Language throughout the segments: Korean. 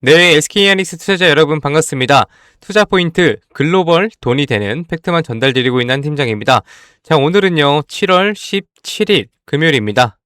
네, SK하이닉스 투자자 여러분 반갑습니다. 투자 포인트 글로벌 돈이 되는 팩트만 전달드리고 있는 한 팀장입니다. 자, 오늘은요, 7월 17일 금요일입니다.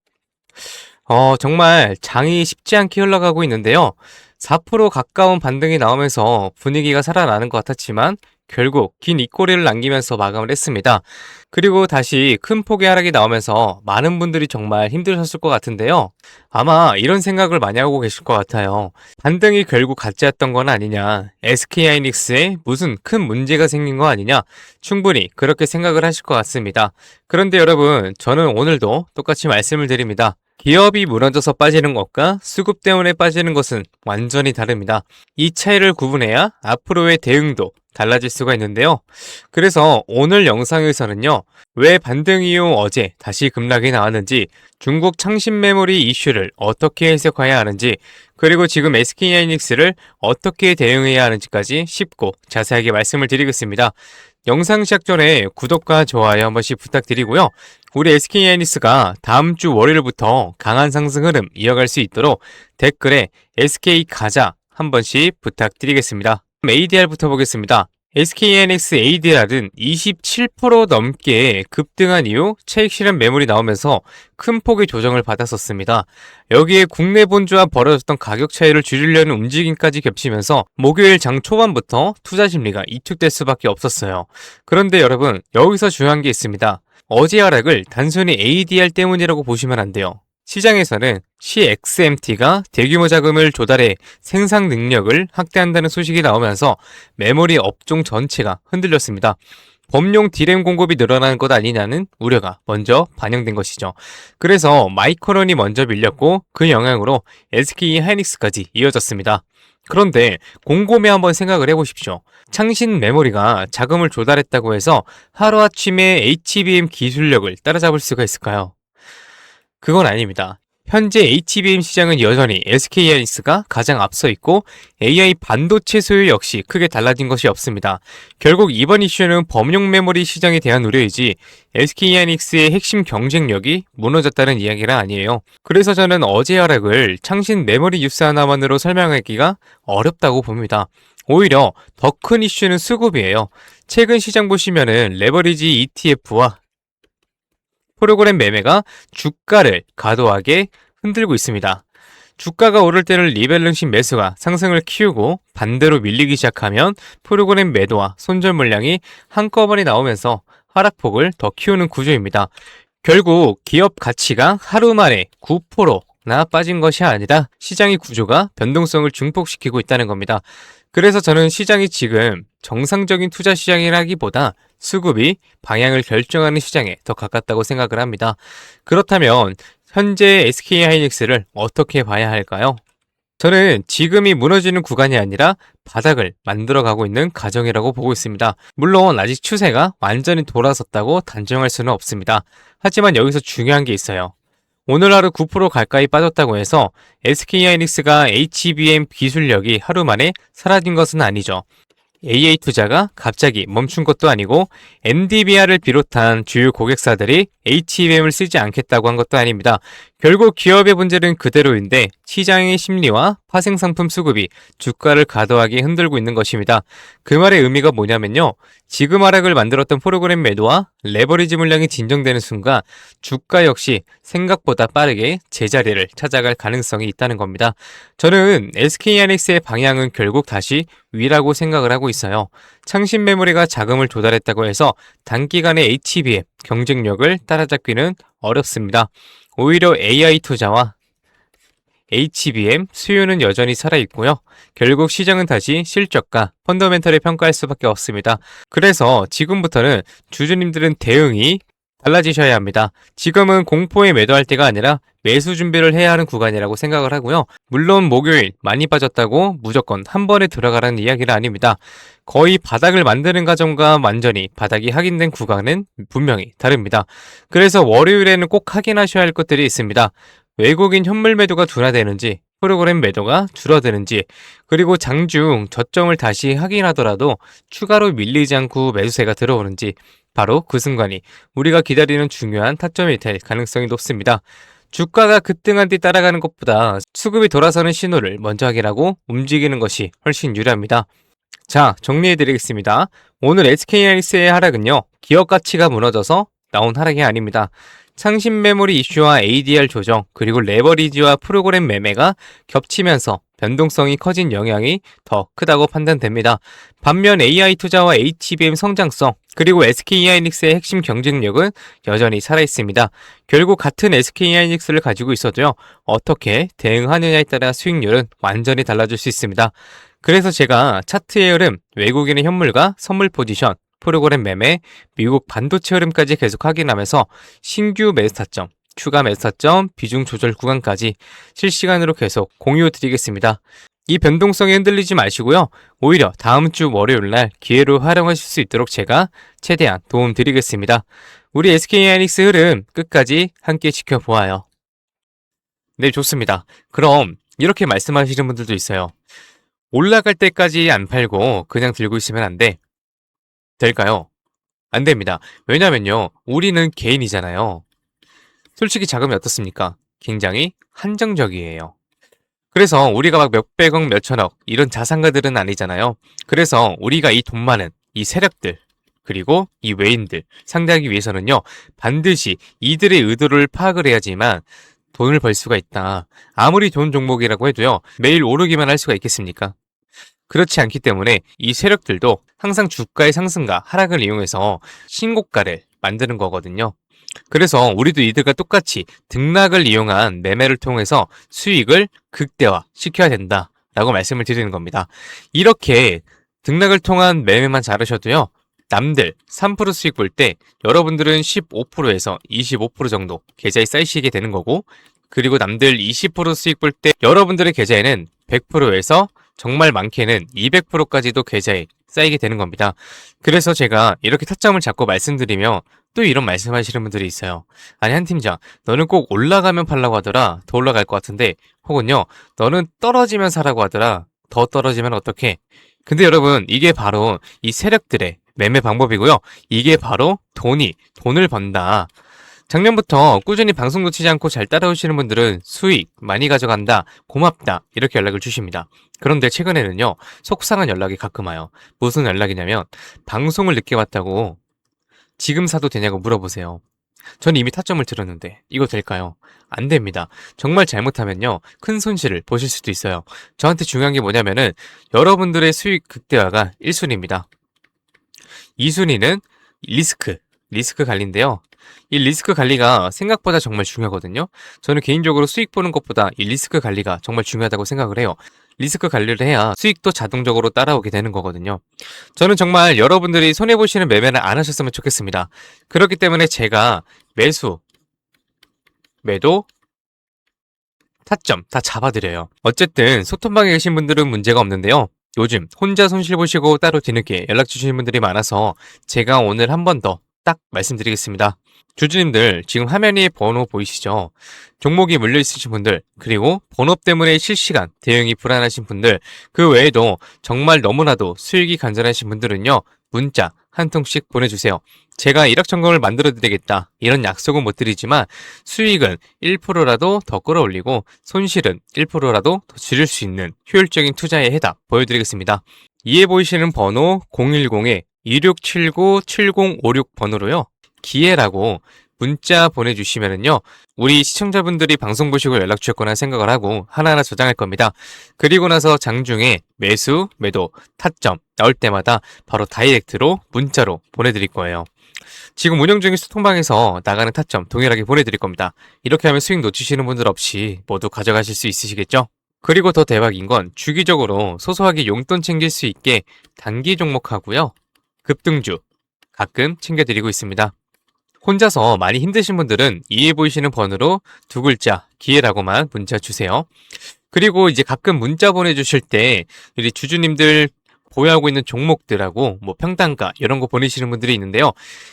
정말 장이 쉽지 않게 흘러가고 있는데요. 4% 가까운 반등이 나오면서 분위기가 살아나는 것 같았지만 결국 긴 입꼬리를 남기면서 마감을 했습니다. 그리고 다시 큰 폭의 하락이 나오면서 많은 분들이 정말 힘드셨을 것 같은데요. 아마 이런 생각을 많이 하고 계실 것 같아요. 반등이 결국 가짜였던 건 아니냐, SK하이닉스에 무슨 큰 문제가 생긴 거 아니냐, 충분히 그렇게 생각을 하실 것 같습니다. 그런데 여러분, 저는 오늘도 똑같이 말씀을 드립니다. 기업이 무너져서 빠지는 것과 수급 때문에 빠지는 것은 완전히 다릅니다. 이 차이를 구분해야 앞으로의 대응도 달라질 수가 있는데요. 그래서 오늘 영상에서는요, 왜 반등 이후 어제 다시 급락이 나왔는지, 중국 창신 메모리 이슈를 어떻게 해석해야 하는지, 그리고 지금 SK하이닉스를 어떻게 대응해야 하는지까지 쉽고 자세하게 말씀을 드리겠습니다. 영상 시작 전에 구독과 좋아요 한 번씩 부탁드리고요. 우리 SK하이닉스가 다음 주 월요일부터 강한 상승 흐름 이어갈 수 있도록 댓글에 SK 가자 한 번씩 부탁드리겠습니다. ADR부터 보겠습니다. SK하이닉스 ADR은 27% 넘게 급등한 이후 차익 실현 매물이 나오면서 큰 폭의 조정을 받았었습니다. 여기에 국내 본주와 벌어졌던 가격 차이를 줄이려는 움직임까지 겹치면서 목요일 장 초반부터 투자 심리가 이축될 수밖에 없었어요. 그런데 여러분, 여기서 중요한 게 있습니다. 어제 하락을 단순히 ADR 때문이라고 보시면 안 돼요. 시장에서는 CXMT가 대규모 자금을 조달해 생산 능력을 확대한다는 소식이 나오면서 메모리 업종 전체가 흔들렸습니다. 범용 D램 공급이 늘어나는 것 아니냐는 우려가 먼저 반영된 것이죠. 그래서 마이크론이 먼저 밀렸고 그 영향으로 SK하이닉스까지 이어졌습니다. 그런데 곰곰이 한번 생각을 해보십시오. 창신 메모리가 자금을 조달했다고 해서 하루아침에 HBM 기술력을 따라잡을 수가 있을까요? 그건 아닙니다. 현재 HBM 시장은 여전히 SK하이닉스가 가장 앞서 있고 AI 반도체 소유 역시 크게 달라진 것이 없습니다. 결국 이번 이슈는 범용 메모리 시장에 대한 우려이지 SK하이닉스의 핵심 경쟁력이 무너졌다는 이야기는 아니에요. 그래서 저는 어제 하락을 창신 메모리 뉴스 하나만으로 설명하기가 어렵다고 봅니다. 오히려 더 큰 이슈는 수급이에요. 최근 시장 보시면은 레버리지 ETF와 프로그램 매매가 주가를 과도하게 흔들고 있습니다. 주가가 오를 때는 리밸런싱 매수가 상승을 키우고 반대로 밀리기 시작하면 프로그램 매도와 손절 물량이 한꺼번에 나오면서 하락폭을 더 키우는 구조입니다. 결국 기업 가치가 하루 만에 9%나 빠진 것이 아니라 시장의 구조가 변동성을 증폭시키고 있다는 겁니다. 그래서 저는 시장이 지금 정상적인 투자 시장이라기보다 수급이 방향을 결정하는 시장에 더 가깝다고 생각을 합니다. 그렇다면 현재 SK하이닉스를 어떻게 봐야 할까요? 저는 지금이 무너지는 구간이 아니라 바닥을 만들어가고 있는 과정이라고 보고 있습니다. 물론 아직 추세가 완전히 돌아섰다고 단정할 수는 없습니다. 하지만 여기서 중요한 게 있어요. 오늘 하루 9% 가까이 빠졌다고 해서 SK하이닉스가 HBM 기술력이 하루 만에 사라진 것은 아니죠. AA 투자가 갑자기 멈춘 것도 아니고 NDVR을 비롯한 주요 고객사들이 HBM을 쓰지 않겠다고 한 것도 아닙니다. 결국 기업의 문제는 그대로인데 시장의 심리와 파생상품 수급이 주가를 과도하게 흔들고 있는 것입니다. 그 말의 의미가 뭐냐면요. 지금 하락을 만들었던 프로그램 매도와 레버리지 물량이 진정되는 순간 주가 역시 생각보다 빠르게 제자리를 찾아갈 가능성이 있다는 겁니다. 저는 SK하이닉스의 방향은 결국 다시 위라고 생각을 하고 있어요. 창신 메모리가 자금을 조달했다고 해서 단기간에 HBM 경쟁력을 따라잡기는 어렵습니다. 오히려 AI 투자와 HBM 수요는 여전히 살아있고요. 결국 시장은 다시 실적과 펀더멘털을 평가할 수밖에 없습니다. 그래서 지금부터는 주주님들은 대응이 달라지셔야 합니다. 지금은 공포에 매도할 때가 아니라 매수 준비를 해야 하는 구간이라고 생각을 하고요. 물론 목요일 많이 빠졌다고 무조건 한 번에 들어가라는 이야기는 아닙니다. 거의 바닥을 만드는 과정과 완전히 바닥이 확인된 구간은 분명히 다릅니다. 그래서 월요일에는 꼭 확인하셔야 할 것들이 있습니다. 외국인 현물 매도가 둔화되는지, 프로그램 매도가 줄어드는지, 그리고 장중 저점을 다시 확인하더라도 추가로 밀리지 않고 매수세가 들어오는지, 바로 그 순간이 우리가 기다리는 중요한 타점이 될 가능성이 높습니다. 주가가 급등한 뒤 따라가는 것보다 수급이 돌아서는 신호를 먼저 확인하고 움직이는 것이 훨씬 유리합니다. 자, 정리해드리겠습니다. 오늘 SK하이닉스의 하락은요, 기업 가치가 무너져서 나온 하락이 아닙니다. 상신 메모리 이슈와 ADR 조정, 그리고 레버리지와 프로그램 매매가 겹치면서 변동성이 커진 영향이 더 크다고 판단됩니다. 반면 AI 투자와 HBM 성장성, 그리고 SK하이닉스의 핵심 경쟁력은 여전히 살아있습니다. 결국 같은 SK하이닉스를 가지고 있어도요, 어떻게 대응하느냐에 따라 수익률은 완전히 달라질 수 있습니다. 그래서 제가 차트의 흐름, 외국인의 현물과 선물 포지션, 프로그램 매매, 미국 반도체 흐름까지 계속 확인하면서 신규 매수 타점, 추가 매수 타점, 비중 조절 구간까지 실시간으로 계속 공유 드리겠습니다. 이 변동성에 흔들리지 마시고요. 오히려 다음 주 월요일 날 기회로 활용하실 수 있도록 제가 최대한 도움 드리겠습니다. 우리 SK하이닉스 흐름 끝까지 함께 지켜보아요. 네, 좋습니다. 그럼 이렇게 말씀하시는 분들도 있어요. 올라갈 때까지 안 팔고 그냥 들고 있으면 안 돼. 될까요? 안 됩니다. 왜냐면요, 우리는 개인이잖아요. 솔직히 자금이 어떻습니까? 굉장히 한정적이에요. 그래서 우리가 막 몇백억, 몇천억 이런 자산가들은 아니잖아요. 그래서 우리가 이 돈 많은 이 세력들, 그리고 이 외인들 상대하기 위해서는요, 반드시 이들의 의도를 파악을 해야지만 돈을 벌 수가 있다. 아무리 좋은 종목이라고 해도요, 매일 오르기만 할 수가 있겠습니까? 그렇지 않기 때문에 이 세력들도 항상 주가의 상승과 하락을 이용해서 신고가를 만드는 거거든요. 그래서 우리도 이들과 똑같이 등락을 이용한 매매를 통해서 수익을 극대화 시켜야 된다라고 말씀을 드리는 겁니다. 이렇게 등락을 통한 매매만 잘하셔도요, 남들 3% 수익 볼 때 여러분들은 15%에서 25% 정도 계좌에 쌓이시게 되는 거고, 그리고 남들 20% 수익 볼 때 여러분들의 계좌에는 100%에서 정말 많게는 200%까지도 계좌에 쌓이게 되는 겁니다. 그래서 제가 이렇게 타점을 잡고 말씀드리며 또 이런 말씀하시는 분들이 있어요. 아니, 한 팀장, 너는 꼭 올라가면 팔라고 하더라. 더 올라갈 것 같은데. 혹은요, 너는 떨어지면 사라고 하더라. 더 떨어지면 어떡해? 근데 여러분, 이게 바로 이 세력들의 매매 방법이고요. 이게 바로 돈을 번다. 작년부터 꾸준히 방송 놓치지 않고 잘 따라오시는 분들은 수익 많이 가져간다, 고맙다 이렇게 연락을 주십니다. 그런데 최근에는요, 속상한 연락이 가끔 와요. 무슨 연락이냐면 방송을 늦게 봤다고 지금 사도 되냐고 물어보세요. 전 이미 타점을 들었는데 이거 될까요? 안 됩니다. 정말 잘못하면요, 큰 손실을 보실 수도 있어요. 저한테 중요한 게 뭐냐면은 여러분들의 수익 극대화가 1순위입니다. 2순위는 리스크 관리인데요. 이 리스크 관리가 생각보다 정말 중요하거든요. 저는 개인적으로 수익 보는 것보다 이 리스크 관리가 정말 중요하다고 생각을 해요. 리스크 관리를 해야 수익도 자동적으로 따라오게 되는 거거든요. 저는 정말 여러분들이 손해보시는 매매를 안 하셨으면 좋겠습니다. 그렇기 때문에 제가 매수, 매도, 타점 다 잡아드려요. 어쨌든 소통방에 계신 분들은 문제가 없는데요. 요즘 혼자 손실 보시고 따로 뒤늦게 연락 주시는 분들이 많아서 제가 오늘 한 번 더 딱 말씀드리겠습니다. 주주님들, 지금 화면 위에 번호 보이시죠? 종목이 물려 있으신 분들, 그리고 번호 때문에 실시간 대응이 불안하신 분들, 그 외에도 정말 너무나도 수익이 간절하신 분들은요, 문자 한 통씩 보내주세요. 제가 일확천금을 만들어 드리겠다, 이런 약속은 못 드리지만 수익은 1%라도 더 끌어올리고 손실은 1%라도 더 줄일 수 있는 효율적인 투자의 해답 보여드리겠습니다. 이에 보이시는 번호 010-2679-7056 번호로요, 기회라고 문자 보내주시면은요, 우리 시청자분들이 방송 보시고 연락 주셨거나 생각을 하고 하나하나 저장할 겁니다. 그리고 나서 장중에 매수, 매도, 타점 나올 때마다 바로 다이렉트로 문자로 보내드릴 거예요. 지금 운영 중인 소통방에서 나가는 타점 동일하게 보내드릴 겁니다. 이렇게 하면 수익 놓치시는 분들 없이 모두 가져가실 수 있으시겠죠? 그리고 더 대박인 건 주기적으로 소소하게 용돈 챙길 수 있게 단기 종목하고요, 급등주 가끔 챙겨드리고 있습니다. 혼자서 많이 힘드신 분들은 이에 보이시는 번호로 두 글자 기회라고만 문자 주세요. 그리고 이제 가끔 문자 보내주실 때 우리 주주님들 보유하고 있는 종목들하고 뭐 평단가 이런 거 보내시는 분들이 있는데요.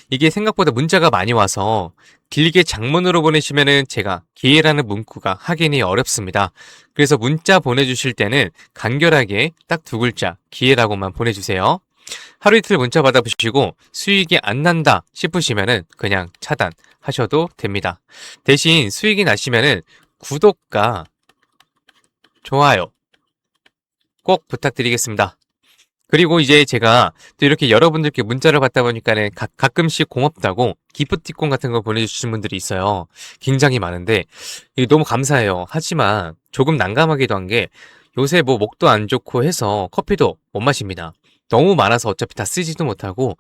이게 생각보다 문자가 많이 와서 길게 장문으로 보내시면은 제가 기회라는 문구가 확인이 어렵습니다. 그래서 문자 보내주실 때는 간결하게 딱 두 글자 기회라고만 보내주세요. 하루 이틀 문자 받아보시고 수익이 안 난다 싶으시면은 그냥 차단하셔도 됩니다. 대신 수익이 나시면은 구독과 좋아요 꼭 부탁드리겠습니다. 그리고 이제 제가 또 이렇게 여러분들께 문자를 받다 보니까는 가끔씩 고맙다고 기프티콘 같은 거 보내주시는 분들이 있어요. 굉장히 많은데 이게 너무 감사해요. 하지만 조금 난감하기도 한 게 요새 뭐 목도 안 좋고 해서 커피도 못 마십니다. 너무 많아서 어차피 다 쓰지도 못하고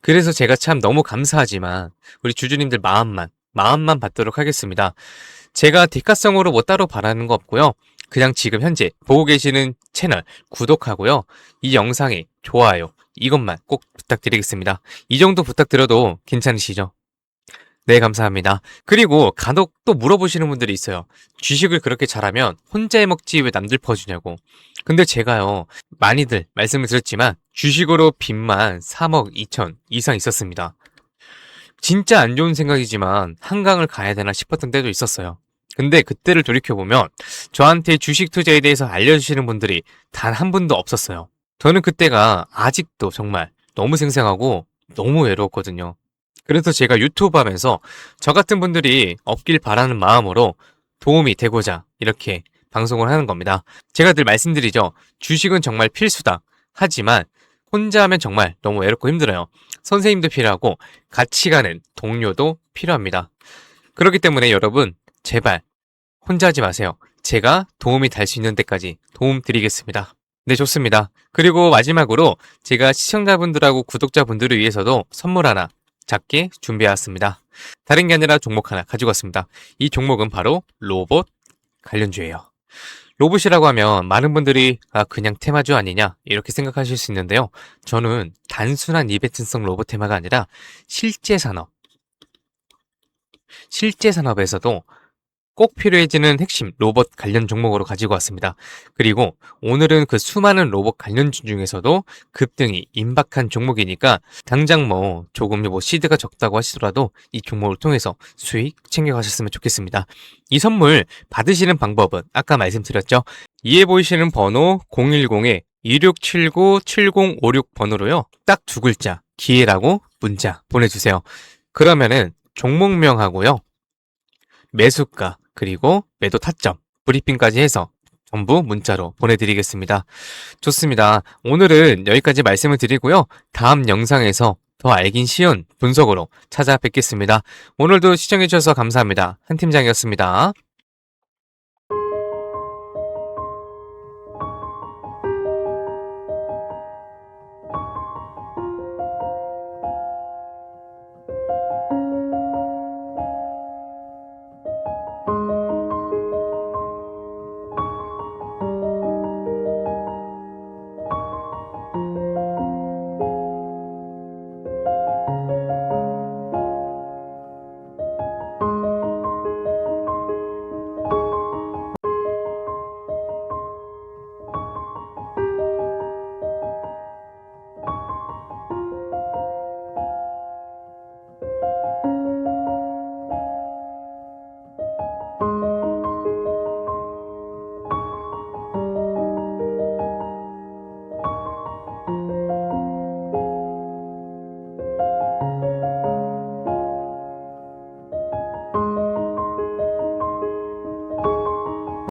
그래서 제가 참 너무 감사하지만 우리 주주님들 마음만 받도록 하겠습니다. 제가 대가성으로 뭐 따로 바라는 거 없고요. 그냥 지금 현재 보고 계시는 채널 구독하고요. 이 영상에 좋아요 이것만 꼭 부탁드리겠습니다. 이 정도 부탁드려도 괜찮으시죠? 네, 감사합니다. 그리고 간혹 또 물어보시는 분들이 있어요. 주식을 그렇게 잘하면 혼자 해먹지 왜 남들 퍼주냐고. 근데 제가요, 많이들 말씀을 드렸지만 주식으로 빚만 3억 2천 이상 있었습니다. 진짜 안 좋은 생각이지만 한강을 가야 되나 싶었던 때도 있었어요. 근데 그때를 돌이켜보면 저한테 주식 투자에 대해서 알려주시는 분들이 단 한 분도 없었어요. 저는 그때가 아직도 정말 너무 생생하고 너무 외로웠거든요. 그래서 제가 유튜브 하면서 저 같은 분들이 없길 바라는 마음으로 도움이 되고자 이렇게 방송을 하는 겁니다. 제가 늘 말씀드리죠. 주식은 정말 필수다. 하지만 혼자 하면 정말 너무 외롭고 힘들어요. 선생님도 필요하고 같이 가는 동료도 필요합니다. 그렇기 때문에 여러분 제발 혼자 하지 마세요. 제가 도움이 될 수 있는 데까지 도움 드리겠습니다. 네, 좋습니다. 그리고 마지막으로 제가 시청자분들하고 구독자분들을 위해서도 선물 하나 작게 준비해왔습니다. 다른 게 아니라 종목 하나 가지고 왔습니다. 이 종목은 바로 로봇 관련주예요. 로봇이라고 하면 많은 분들이 그냥 테마주 아니냐 이렇게 생각하실 수 있는데요. 저는 단순한 이벤트성 로봇 테마가 아니라 실제 산업에서도 꼭 필요해지는 핵심 로봇 관련 종목으로 가지고 왔습니다. 그리고 오늘은 그 수많은 로봇 관련주 중에서도 급등이 임박한 종목이니까 당장 뭐 조금 뭐 시드가 적다고 하시더라도 이 종목을 통해서 수익 챙겨가셨으면 좋겠습니다. 이 선물 받으시는 방법은 아까 말씀드렸죠. 이에 보이시는 번호 010-2679-7056 번호로요. 딱 두 글자 기회라고 문자 보내주세요. 그러면은 종목명하고요. 매수가 그리고 매도 타점, 브리핑까지 해서 전부 문자로 보내드리겠습니다. 좋습니다. 오늘은 여기까지 말씀을 드리고요. 다음 영상에서 더 알긴 쉬운 분석으로 찾아뵙겠습니다. 오늘도 시청해주셔서 감사합니다. 한 팀장이었습니다.